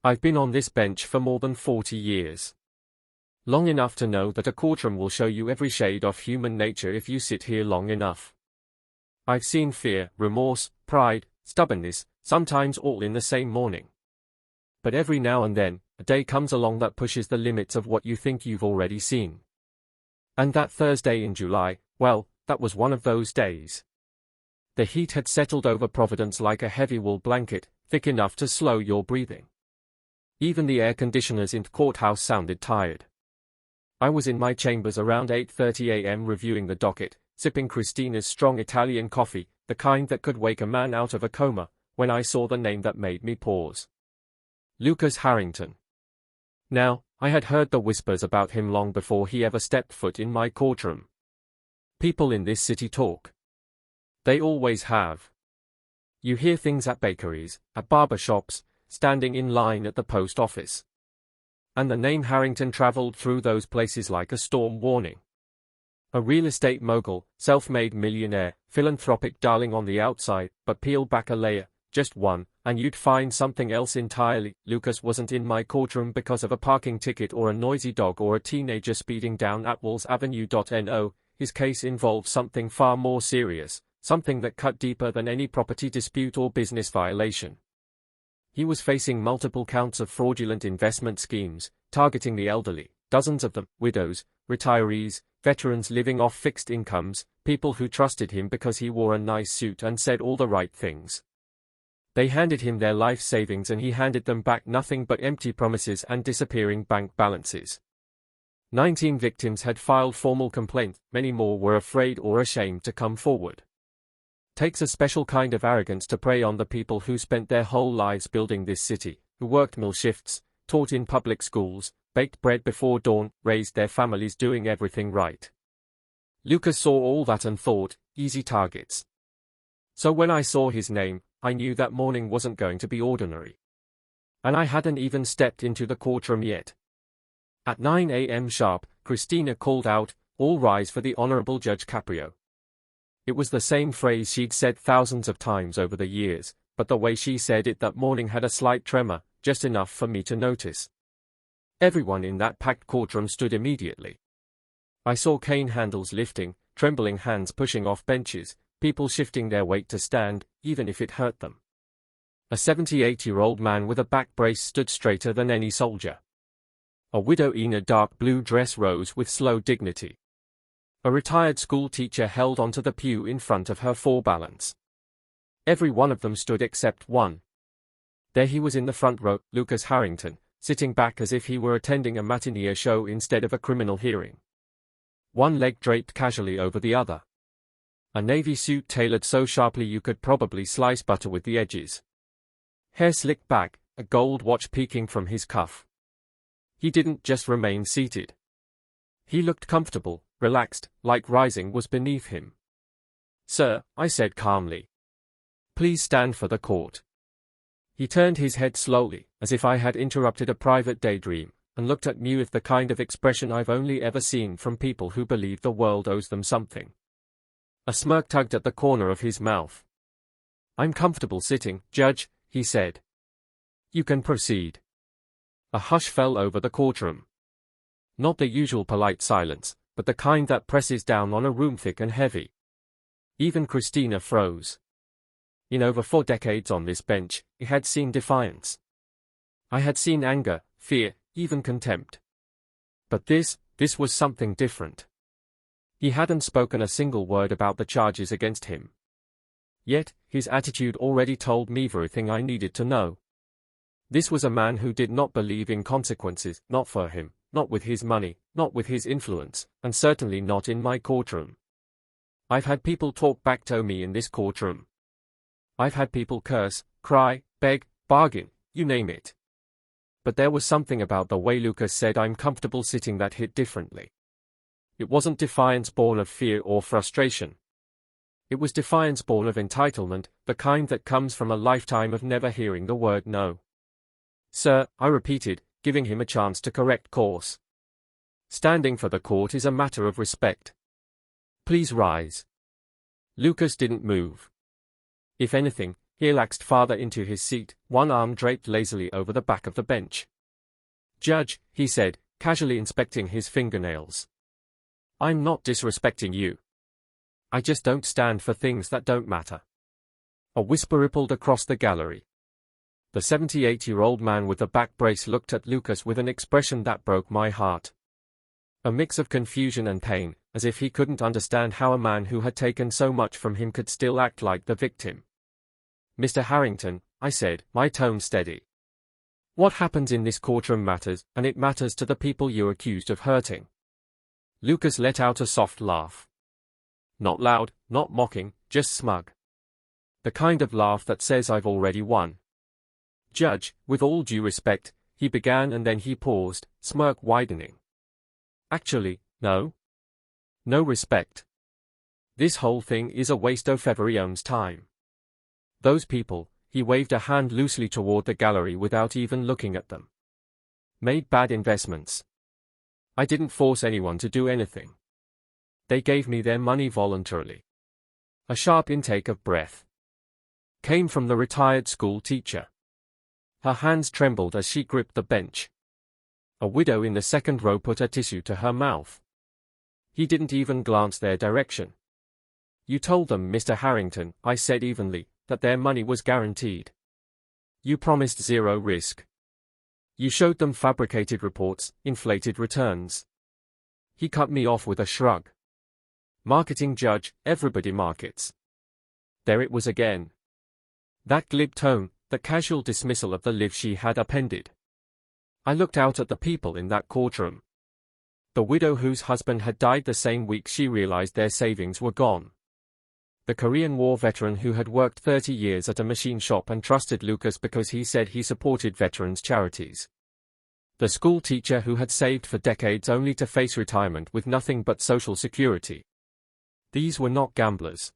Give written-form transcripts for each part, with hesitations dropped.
I've been on this bench for more than 40 years. Long enough to know that a courtroom will show you every shade of human nature if you sit here long enough. I've seen fear, remorse, pride, stubbornness, sometimes all in the same morning. But every now and then, a day comes along that pushes the limits of what you think you've already seen. And that Thursday in July, well, that was one of those days. The heat had settled over Providence like a heavy wool blanket, thick enough to slow your breathing. Even the air conditioners in the courthouse sounded tired. I was in my chambers around 8:30 a.m. reviewing the docket, sipping Christina's strong Italian coffee, the kind that could wake a man out of a coma, when I saw the name that made me pause. Lucas Harrington. Now, I had heard the whispers about him long before he ever stepped foot in my courtroom. People in this city talk. They always have. You hear things at bakeries, at barber shops, standing in line at the post office. And the name Harrington traveled through those places like a storm warning. A real estate mogul, self-made millionaire, philanthropic darling on the outside, but peel back a layer, just one, and you'd find something else entirely. Lucas wasn't in my courtroom because of a parking ticket or a noisy dog or a teenager speeding down Atwells Avenue. No, his case involved something far more serious, something that cut deeper than any property dispute or business violation. He was facing multiple counts of fraudulent investment schemes, targeting the elderly, dozens of them, widows, retirees, veterans living off fixed incomes, people who trusted him because he wore a nice suit and said all the right things. They handed him their life savings and he handed them back nothing but empty promises and disappearing bank balances. 19 victims had filed formal complaints, many more were afraid or ashamed to come forward. Takes a special kind of arrogance to prey on the people who spent their whole lives building this city, who worked mill shifts, taught in public schools, baked bread before dawn, raised their families doing everything right. Lucas saw all that and thought, easy targets. So when I saw his name, I knew that morning wasn't going to be ordinary. And I hadn't even stepped into the courtroom yet. At 9 a.m. sharp, Christina called out, "All rise for the Honorable Judge Caprio." It was the same phrase she'd said thousands of times over the years, but the way she said it that morning had a slight tremor, just enough for me to notice. Everyone in that packed courtroom stood immediately. I saw cane handles lifting, trembling hands pushing off benches, people shifting their weight to stand, even if it hurt them. A 78-year-old man with a back brace stood straighter than any soldier. A widow in a dark blue dress rose with slow dignity. A retired school teacher held onto the pew in front of her for balance. Every one of them stood except one. There he was in the front row, Lucas Harrington, sitting back as if he were attending a matinee show instead of a criminal hearing. One leg draped casually over the other. A navy suit tailored so sharply you could probably slice butter with the edges. Hair slicked back, a gold watch peeking from his cuff. He didn't just remain seated. He looked comfortable, relaxed, like rising was beneath him. "Sir," I said calmly. "Please stand for the court." He turned his head slowly, as if I had interrupted a private daydream, and looked at me with the kind of expression I've only ever seen from people who believe the world owes them something. A smirk tugged at the corner of his mouth. "I'm comfortable sitting, Judge," he said. "You can proceed." A hush fell over the courtroom. Not the usual polite silence, but the kind that presses down on a room thick and heavy. Even Christina froze. In over 4 decades on this bench, I had seen defiance. I had seen anger, fear, even contempt. But this was something different. He hadn't spoken a single word about the charges against him. Yet, his attitude already told me everything I needed to know. This was a man who did not believe in consequences, not for him, not with his money, not with his influence, and certainly not in my courtroom. I've had people talk back to me in this courtroom. I've had people curse, cry, beg, bargain, you name it. But there was something about the way Lucas said "I'm comfortable sitting" that hit differently. It wasn't defiance born of fear or frustration. It was defiance born of entitlement, the kind that comes from a lifetime of never hearing the word no. "Sir," I repeated, giving him a chance to correct course. "Standing for the court is a matter of respect. Please rise." Lucas didn't move. If anything, He relaxed farther into his seat, one arm draped lazily over the back of the bench. "Judge," he said, casually inspecting his fingernails. "I'm not disrespecting you. I just don't stand for things that don't matter." A whisper rippled across the gallery. The 78-year-old man with the back brace looked at Lucas with an expression that broke my heart. A mix of confusion and pain, as if he couldn't understand how a man who had taken so much from him could still act like the victim. "Mr. Harrington," I said, my tone steady. "What happens in this courtroom matters, and it matters to the people you're accused of hurting." Lucas let out a soft laugh. Not loud, not mocking, just smug. The kind of laugh that says I've already won. "Judge, with all due respect," he began, and then he paused, smirk widening. "Actually, no. No respect. This whole thing is a waste of everyone's time. Those people," he waved a hand loosely toward the gallery without even looking at them, "made bad investments. I didn't force anyone to do anything. They gave me their money voluntarily." A sharp intake of breath came from the retired school teacher. Her hands trembled as she gripped the bench. A widow in the second row put a tissue to her mouth. He didn't even glance their direction. "You told them, Mr. Harrington," I said evenly, "that their money was guaranteed. You promised zero risk. You showed them fabricated reports, inflated returns." He cut me off with a shrug. "Marketing, Judge, everybody markets." There it was again. That glib tone, the casual dismissal of the life she had appended. I looked out at the people in that courtroom. The widow whose husband had died the same week she realized their savings were gone. The Korean War veteran who had worked 30 years at a machine shop and trusted Lucas because he said he supported veterans' charities. The school teacher who had saved for decades only to face retirement with nothing but Social Security. These were not gamblers.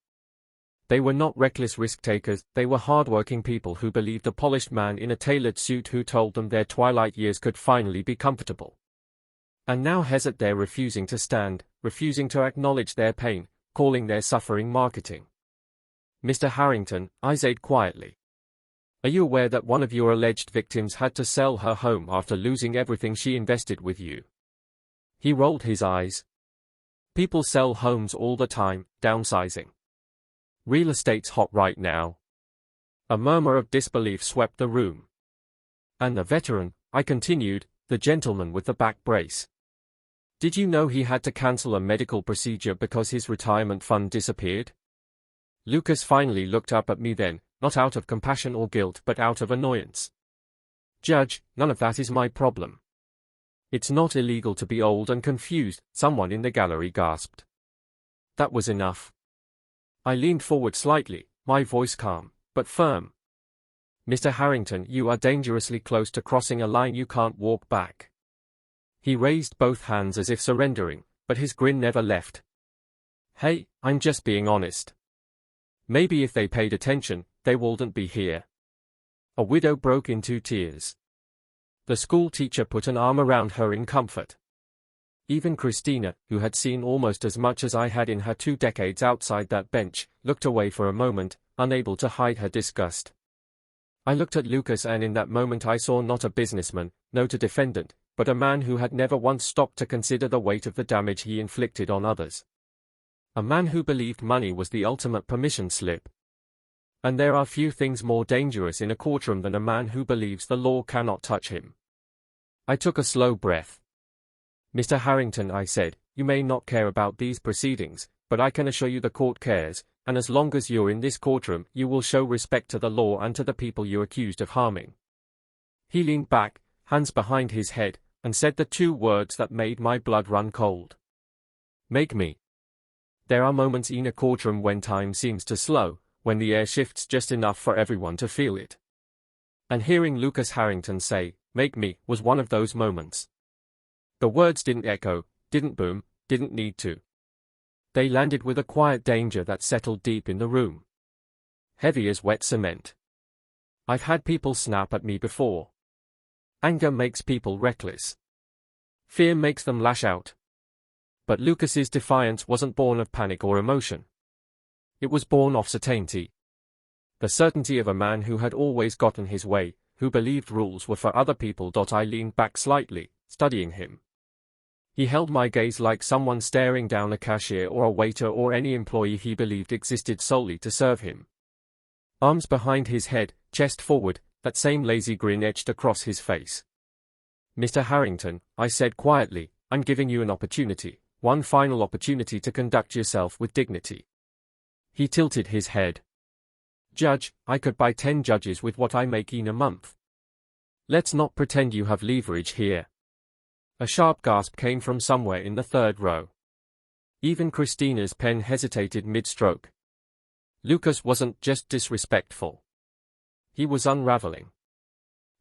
They were not reckless risk-takers, they were hard-working people who believed the polished man in a tailored suit who told them their twilight years could finally be comfortable. And now hesitate there, refusing to stand, refusing to acknowledge their pain, calling their suffering marketing. "Mr. Harrington," I said quietly, "are you aware that one of your alleged victims had to sell her home after losing everything she invested with you?" He rolled his eyes. "People sell homes all the time, downsizing. Real estate's hot right now." A murmur of disbelief swept the room. "And the veteran," I continued, "the gentleman with the back brace. Did you know he had to cancel a medical procedure because his retirement fund disappeared?" Lucas finally looked up at me then, not out of compassion or guilt but out of annoyance. "Judge, none of that is my problem." "It's not illegal to be old and confused," someone in the gallery gasped. That was enough. I leaned forward slightly, my voice calm, but firm. "Mr. Harrington, you are dangerously close to crossing a line you can't walk back." He raised both hands as if surrendering, but his grin never left. "Hey, I'm just being honest. Maybe if they paid attention, they wouldn't be here." A widow broke into tears. The school teacher put an arm around her in comfort. Even Christina, who had seen almost as much as I had in her 2 decades outside that bench, looked away for a moment, unable to hide her disgust. I looked at Lucas, and in that moment I saw not a businessman, not a defendant, but a man who had never once stopped to consider the weight of the damage he inflicted on others. A man who believed money was the ultimate permission slip. And there are few things more dangerous in a courtroom than a man who believes the law cannot touch him. I took a slow breath. "Mr. Harrington," I said, "you may not care about these proceedings, but I can assure you the court cares, and as long as you're in this courtroom, you will show respect to the law and to the people you're accused of harming." He leaned back, hands behind his head, and said the 2 words that made my blood run cold. "Make me." There are moments in a courtroom when time seems to slow, when the air shifts just enough for everyone to feel it. And hearing Lucas Harrington say, "Make me," was one of those moments. The words didn't echo, didn't boom, didn't need to. They landed with a quiet danger that settled deep in the room. Heavy as wet cement. I've had people snap at me before. Anger makes people reckless. Fear makes them lash out. But Lucas's defiance wasn't born of panic or emotion. It was born of certainty. The certainty of a man who had always gotten his way, who believed rules were for other people. I leaned back slightly, studying him. He held my gaze like someone staring down a cashier or a waiter or any employee he believed existed solely to serve him. Arms behind his head, chest forward, that same lazy grin etched across his face. "Mr. Harrington," I said quietly, "I'm giving you an opportunity, one final opportunity to conduct yourself with dignity." He tilted his head. "Judge, I could buy 10 judges with what I make in a month. Let's not pretend you have leverage here." A sharp gasp came from somewhere in the third row. Even Christina's pen hesitated mid-stroke. Lucas wasn't just disrespectful. He was unraveling.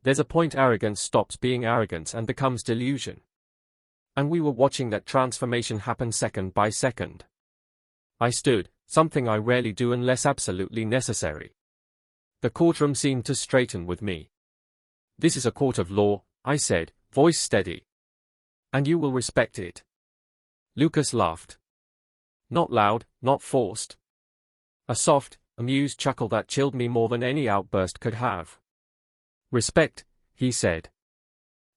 There's a point arrogance stops being arrogance and becomes delusion. And we were watching that transformation happen second by second. I stood, something I rarely do unless absolutely necessary. The courtroom seemed to straighten with me. "This is a court of law," I said, voice steady. "And you will respect it." Lucas laughed. Not loud, not forced. A soft, amused chuckle that chilled me more than any outburst could have. "Respect," he said.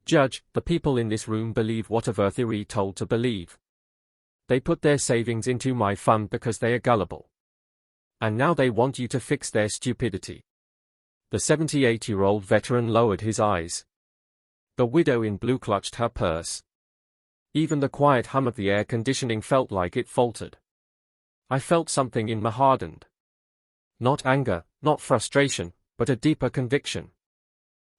"Judge, the people in this room believe whatever they're told to believe. They put their savings into my fund because they are gullible. And now they want you to fix their stupidity." The 78-year-old veteran lowered his eyes. The widow in blue clutched her purse. Even the quiet hum of the air conditioning felt like it faltered. I felt something in me hardened. Not anger, not frustration, but a deeper conviction.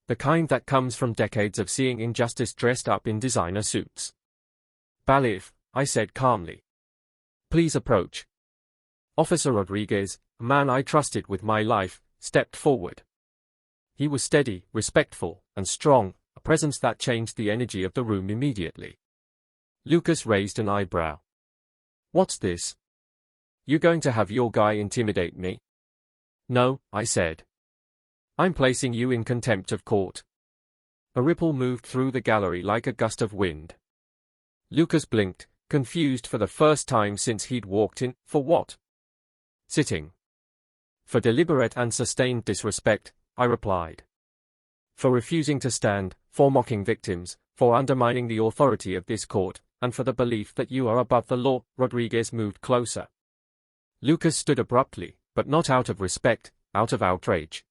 The kind that comes from decades of seeing injustice dressed up in designer suits. "Bailiff," I said calmly. "Please approach." Officer Rodriguez, a man I trusted with my life, stepped forward. He was steady, respectful, and strong, a presence that changed the energy of the room immediately. Lucas raised an eyebrow. "What's this? You going to have your guy intimidate me?" "No," I said. "I'm placing you in contempt of court." A ripple moved through the gallery like a gust of wind. Lucas blinked, confused for the first time since he'd walked in. "For what?" "Sitting." "For deliberate and sustained disrespect," I replied. "For refusing to stand, for mocking victims, for undermining the authority of this court, and for the belief that you are above the law." Rodriguez moved closer. Lucas stood abruptly, but not out of respect, out of outrage.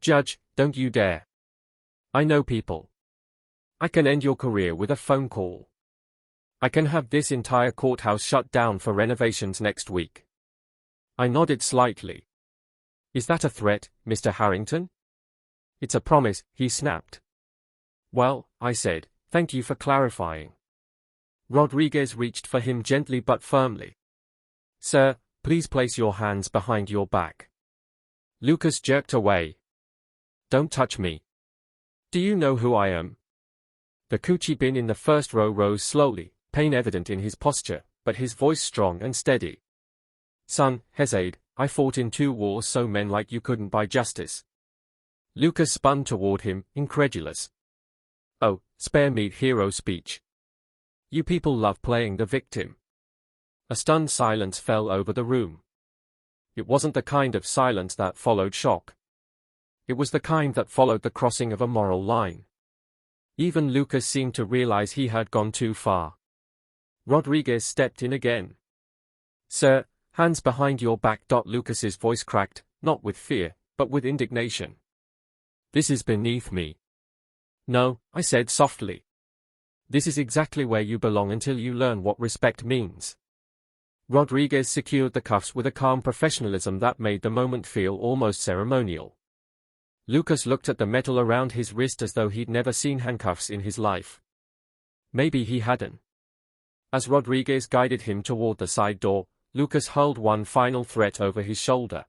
"Judge, don't you dare. I know people. I can end your career with a phone call. I can have this entire courthouse shut down for renovations next week." I nodded slightly. "Is that a threat, Mr. Harrington?" "It's a promise," he snapped. "Well," I said, "thank you for clarifying." Rodriguez reached for him gently but firmly. "Sir, please place your hands behind your back." Lucas jerked away. "Don't touch me. Do you know who I am?" The coochie bin in the first row rose slowly, pain evident in his posture, but his voice strong and steady. "Son, Hesade, I fought in 2 wars, so men like you couldn't buy justice." Lucas spun toward him, incredulous. "Oh, spare me hero speech. You people love playing the victim." A stunned silence fell over the room. It wasn't the kind of silence that followed shock. It was the kind that followed the crossing of a moral line. Even Lucas seemed to realize he had gone too far. Rodriguez stepped in again. "Sir, hands behind your back." Lucas's voice cracked, not with fear, but with indignation. "This is beneath me." "No," I said softly. "This is exactly where you belong until you learn what respect means." Rodriguez secured the cuffs with a calm professionalism that made the moment feel almost ceremonial. Lucas looked at the metal around his wrist as though he'd never seen handcuffs in his life. Maybe he hadn't. As Rodriguez guided him toward the side door, Lucas hurled one final threat over his shoulder.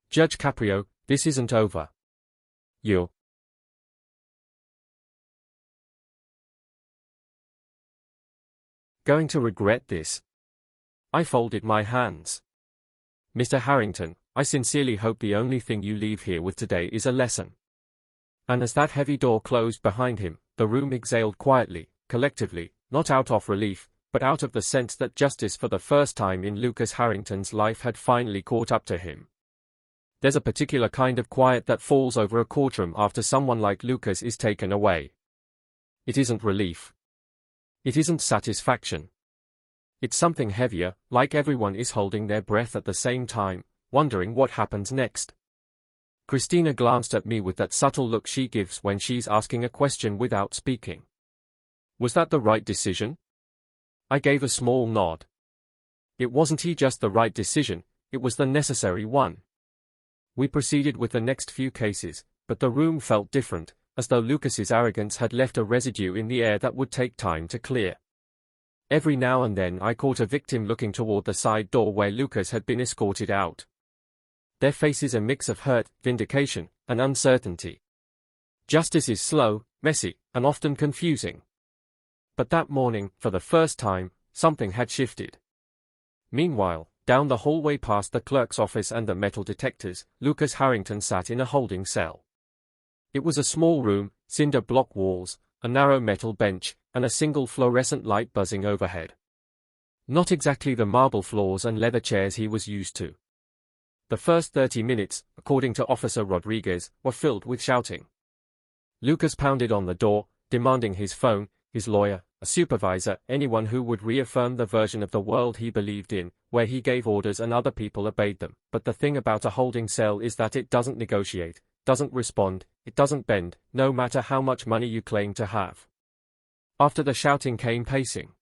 "Judge Caprio, this isn't over. You're going to regret this." I folded my hands. "Mr. Harrington, I sincerely hope the only thing you leave here with today is a lesson." And as that heavy door closed behind him, the room exhaled quietly, collectively, not out of relief, but out of the sense that justice for the first time in Lucas Harrington's life had finally caught up to him. There's a particular kind of quiet that falls over a courtroom after someone like Lucas is taken away. It isn't relief. It isn't satisfaction. It's something heavier, like everyone is holding their breath at the same time, wondering what happens next. Christina glanced at me with that subtle look she gives when she's asking a question without speaking. Was that the right decision? I gave a small nod. It wasn't just the right decision, it was the necessary one. We proceeded with the next few cases, but the room felt different, as though Lucas's arrogance had left a residue in the air that would take time to clear. Every now and then I caught a victim looking toward the side door where Lucas had been escorted out. Their faces a mix of hurt, vindication, and uncertainty. Justice is slow, messy, and often confusing. But that morning, for the first time, something had shifted. Meanwhile, down the hallway past the clerk's office and the metal detectors, Lucas Harrington sat in a holding cell. It was a small room, cinder block walls, a narrow metal bench, and a single fluorescent light buzzing overhead. Not exactly the marble floors and leather chairs he was used to. The first 30 minutes, according to Officer Rodriguez, were filled with shouting. Lucas pounded on the door, demanding his phone, his lawyer, a supervisor, anyone who would reaffirm the version of the world he believed in, where he gave orders and other people obeyed them. But the thing about a holding cell is that it doesn't negotiate, doesn't respond, it doesn't bend, no matter how much money you claim to have. After the shouting came pacing.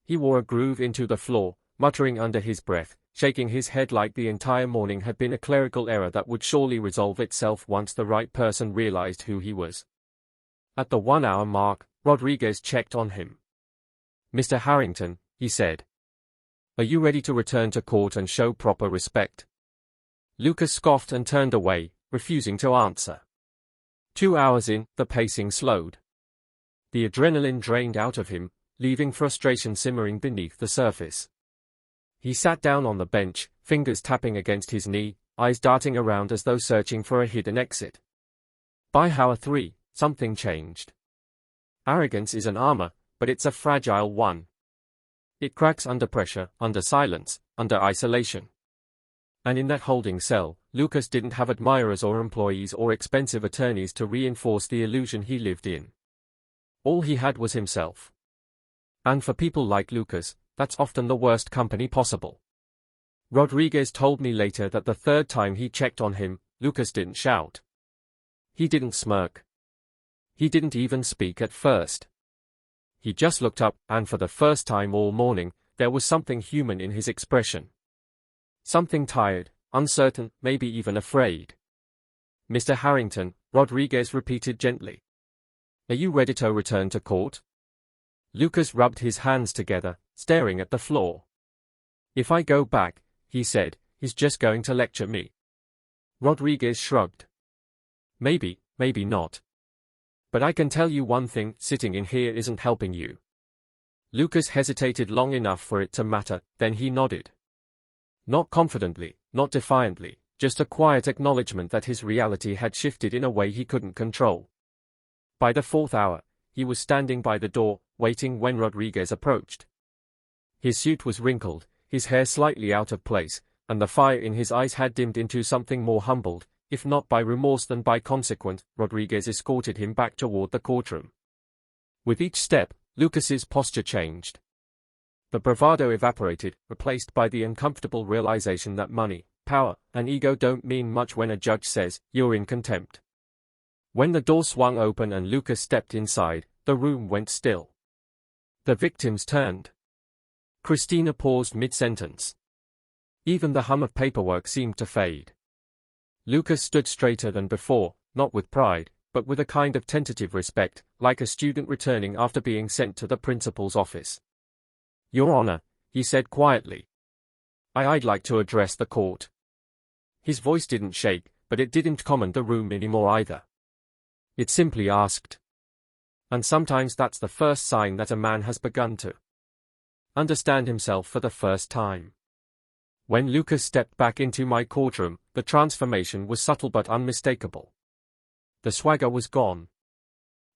He wore a groove into the floor, muttering under his breath, shaking his head like the entire morning had been a clerical error that would surely resolve itself once the right person realized who he was. At the 1-hour mark, Rodriguez checked on him. "Mr. Harrington," he said. "Are you ready to return to court and show proper respect?" Lucas scoffed and turned away, refusing to answer. 2 hours in, the pacing slowed. The adrenaline drained out of him, leaving frustration simmering beneath the surface. He sat down on the bench, fingers tapping against his knee, eyes darting around as though searching for a hidden exit. By hour 3, something changed. Arrogance is an armor, but it's a fragile one. It cracks under pressure, under silence, under isolation. And in that holding cell, Lucas didn't have admirers or employees or expensive attorneys to reinforce the illusion he lived in. All he had was himself. And for people like Lucas, that's often the worst company possible. Rodriguez told me later that the third time he checked on him, Lucas didn't shout. He didn't smirk. He didn't even speak at first. He just looked up, and for the first time all morning, there was something human in his expression. Something tired, uncertain, maybe even afraid. "Mr. Harrington," Rodriguez repeated gently. "Are you ready to return to court?" Lucas rubbed his hands together, staring at the floor. "If I go back," he said, "he's just going to lecture me." Rodriguez shrugged. "Maybe, maybe not. But I can tell you one thing, sitting in here isn't helping you." Lucas hesitated long enough for it to matter, then he nodded. Not confidently, not defiantly, just a quiet acknowledgement that his reality had shifted in a way he couldn't control. By the 4th hour, he was standing by the door, waiting when Rodriguez approached. His suit was wrinkled, his hair slightly out of place, and the fire in his eyes had dimmed into something more humbled, if not by remorse then by consequence. Rodriguez escorted him back toward the courtroom. With each step, Lucas's posture changed. The bravado evaporated, replaced by the uncomfortable realization that money, power, and ego don't mean much when a judge says, "You're in contempt." When the door swung open and Lucas stepped inside, the room went still. The victims turned. Christina paused mid-sentence. Even the hum of paperwork seemed to fade. Lucas stood straighter than before, not with pride, but with a kind of tentative respect, like a student returning after being sent to the principal's office. "Your Honor," he said quietly. I'd like to address the court." His voice didn't shake, but it didn't command the room anymore either. It simply asked. And sometimes that's the first sign that a man has begun to understand himself for the first time. When Lucas stepped back into my courtroom, the transformation was subtle but unmistakable. The swagger was gone.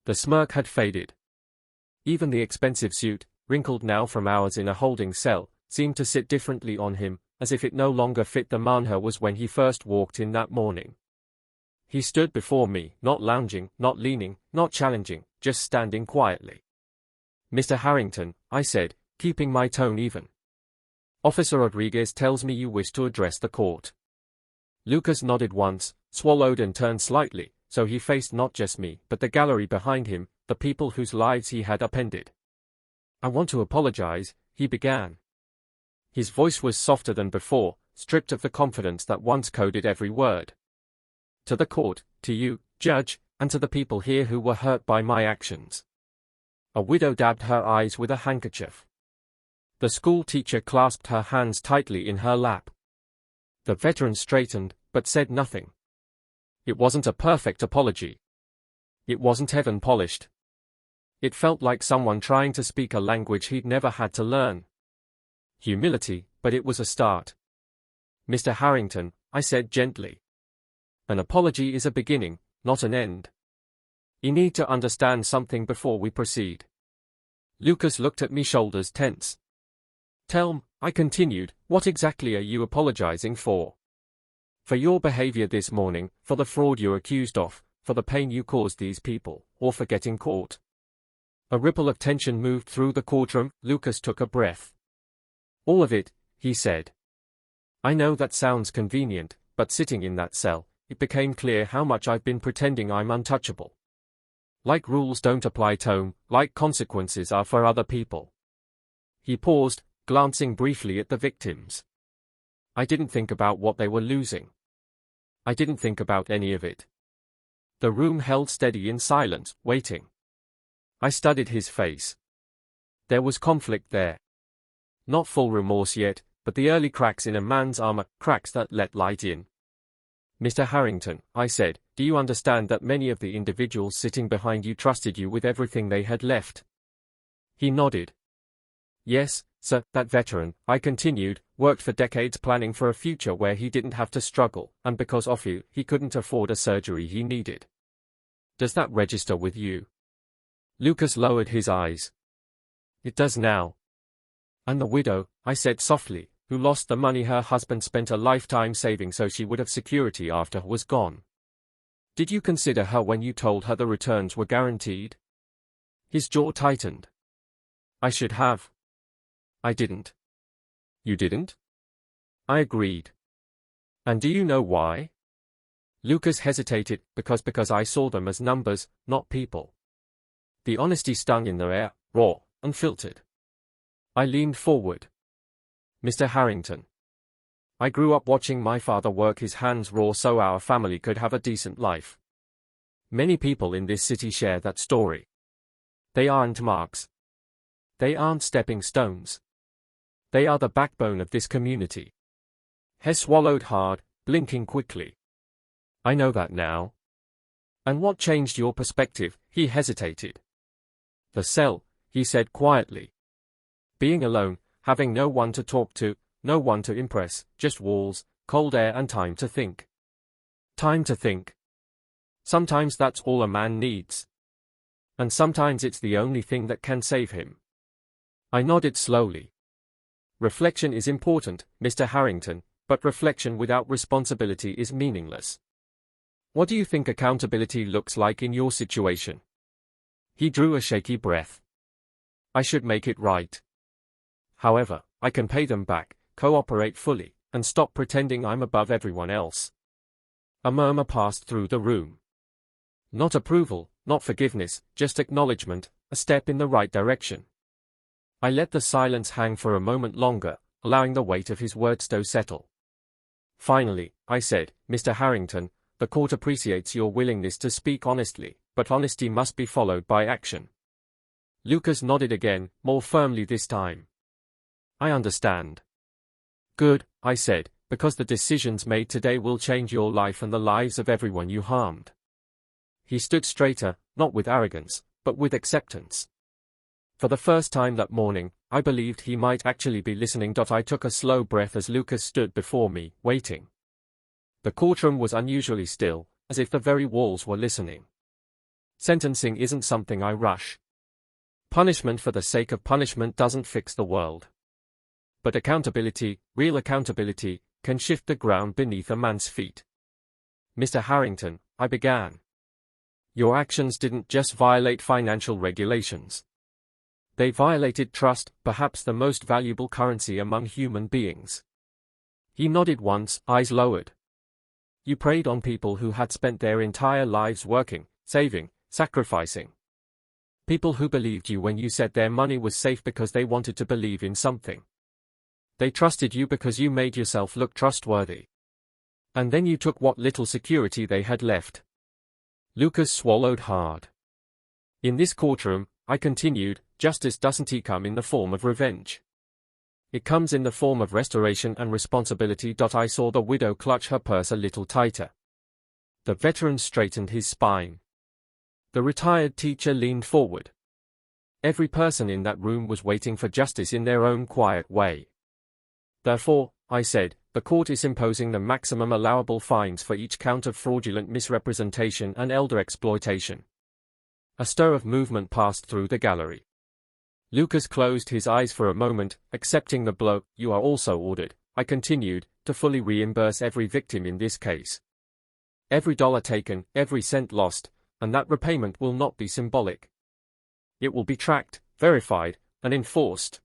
The smirk had faded. Even the expensive suit, wrinkled now from hours in a holding cell, seemed to sit differently on him, as if it no longer fit the man he was when he first walked in that morning. He stood before me, not lounging, not leaning, not challenging, just standing quietly. "Mr. Harrington," I said, keeping my tone even. "Officer Rodriguez tells me you wish to address the court." Lucas nodded once, swallowed and turned slightly, so he faced not just me, but the gallery behind him, the people whose lives he had upended. "I want to apologize," he began. His voice was softer than before, stripped of the confidence that once coded every word. "To the court, to you, Judge, and to the people here who were hurt by my actions." A widow dabbed her eyes with a handkerchief. The school teacher clasped her hands tightly in her lap. The veteran straightened, but said nothing. It wasn't a perfect apology. It wasn't heaven polished. It felt like someone trying to speak a language he'd never had to learn. Humility, but it was a start. "Mr. Harrington," I said gently. "An apology is a beginning, not an end. You need to understand something before we proceed." Lucas looked at me, shoulders tense. "Tell me," I continued, "what exactly are you apologizing for? For your behavior this morning, for the fraud you're accused of, for the pain you caused these people, or for getting caught?" A ripple of tension moved through the courtroom. Lucas took a breath. "All of it," he said. "I know that sounds convenient, but sitting in that cell, it became clear how much I've been pretending I'm untouchable. Like rules don't apply to me, like consequences are for other people." He paused, glancing briefly at the victims. "I didn't think about what they were losing. I didn't think about any of it." The room held steady in silence, waiting. I studied his face. There was conflict there. Not full remorse yet, but the early cracks in a man's armor, cracks that let light in. "Mr. Harrington," I said, "do you understand that many of the individuals sitting behind you trusted you with everything they had left?" He nodded. "Yes, sir." "That veteran," I continued, "worked for decades planning for a future where he didn't have to struggle, and because of you, he couldn't afford a surgery he needed. Does that register with you?" Lucas lowered his eyes. "It does now." "And the widow," I said softly, "who lost the money her husband spent a lifetime saving so she would have security after he was gone. Did you consider her when you told her the returns were guaranteed?" His jaw tightened. "I should have." "I didn't." "You didn't?" I agreed. "And do you know why?" Lucas hesitated. Because I saw them as numbers, not people." The honesty stung in the air, raw, unfiltered. I leaned forward. "Mr. Harrington, I grew up watching my father work his hands raw so our family could have a decent life. Many people in this city share that story. They aren't marks. They aren't stepping stones. They are the backbone of this community." He swallowed hard, blinking quickly. "I know that now." "And what changed your perspective?" He hesitated. "The cell," he said quietly. "Being alone, having no one to talk to, no one to impress, just walls, cold air and time to think. Time to think. Sometimes that's all a man needs. And sometimes it's the only thing that can save him." I nodded slowly. "Reflection is important, Mr. Harrington, but reflection without responsibility is meaningless. What do you think accountability looks like in your situation?" He drew a shaky breath. "I should make it right. However, I can pay them back, cooperate fully, and stop pretending I'm above everyone else." A murmur passed through the room. Not approval, not forgiveness, just acknowledgement, a step in the right direction. I let the silence hang for a moment longer, allowing the weight of his words to settle. Finally, I said, "Mr. Harrington, the court appreciates your willingness to speak honestly, but honesty must be followed by action." Lucas nodded again, more firmly this time. "I understand." "Good," I said, "because the decisions made today will change your life and the lives of everyone you harmed." He stood straighter, not with arrogance, but with acceptance. For the first time that morning, I believed he might actually be listening. I took a slow breath as Lucas stood before me, waiting. The courtroom was unusually still, as if the very walls were listening. Sentencing isn't something I rush. Punishment for the sake of punishment doesn't fix the world. But accountability, real accountability, can shift the ground beneath a man's feet. Mr. Harrington, I began. Your actions didn't just violate financial regulations. They violated trust, perhaps the most valuable currency among human beings. He nodded once, eyes lowered. You preyed on people who had spent their entire lives working, saving, sacrificing. People who believed you when you said their money was safe because they wanted to believe in something. They trusted you because you made yourself look trustworthy. And then you took what little security they had left. Lucas swallowed hard. In this courtroom, I continued, justice doesn't come in the form of revenge. It comes in the form of restoration and responsibility. I saw the widow clutch her purse a little tighter. The veteran straightened his spine. The retired teacher leaned forward. Every person in that room was waiting for justice in their own quiet way. Therefore, I said, the court is imposing the maximum allowable fines for each count of fraudulent misrepresentation and elder exploitation. A stir of movement passed through the gallery. Lucas closed his eyes for a moment, accepting the blow. You are also ordered, I continued, to fully reimburse every victim in this case. Every dollar taken, every cent lost, and that repayment will not be symbolic. It will be tracked, verified, and enforced.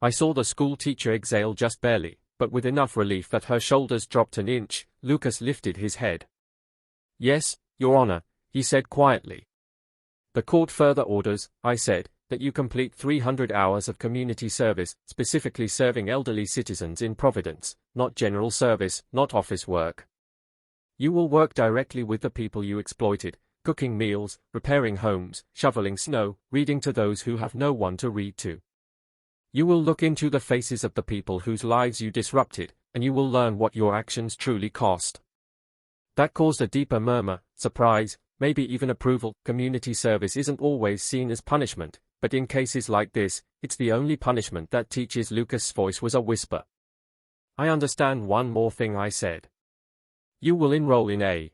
I saw the school teacher exhale just barely, but with enough relief that her shoulders dropped an inch. Lucas lifted his head. Yes, Your Honor, he said quietly. The court further orders, I said, that you complete 300 hours of community service, specifically serving elderly citizens in Providence, not general service, not office work. You will work directly with the people you exploited, cooking meals, repairing homes, shoveling snow, reading to those who have no one to read to. You will look into the faces of the people whose lives you disrupted, and you will learn what your actions truly cost. That caused a deeper murmur, surprise, maybe even approval. Community service isn't always seen as punishment, but in cases like this, it's the only punishment that teaches. Lucas' voice was a whisper. I understand one more thing, I said. You will enroll in a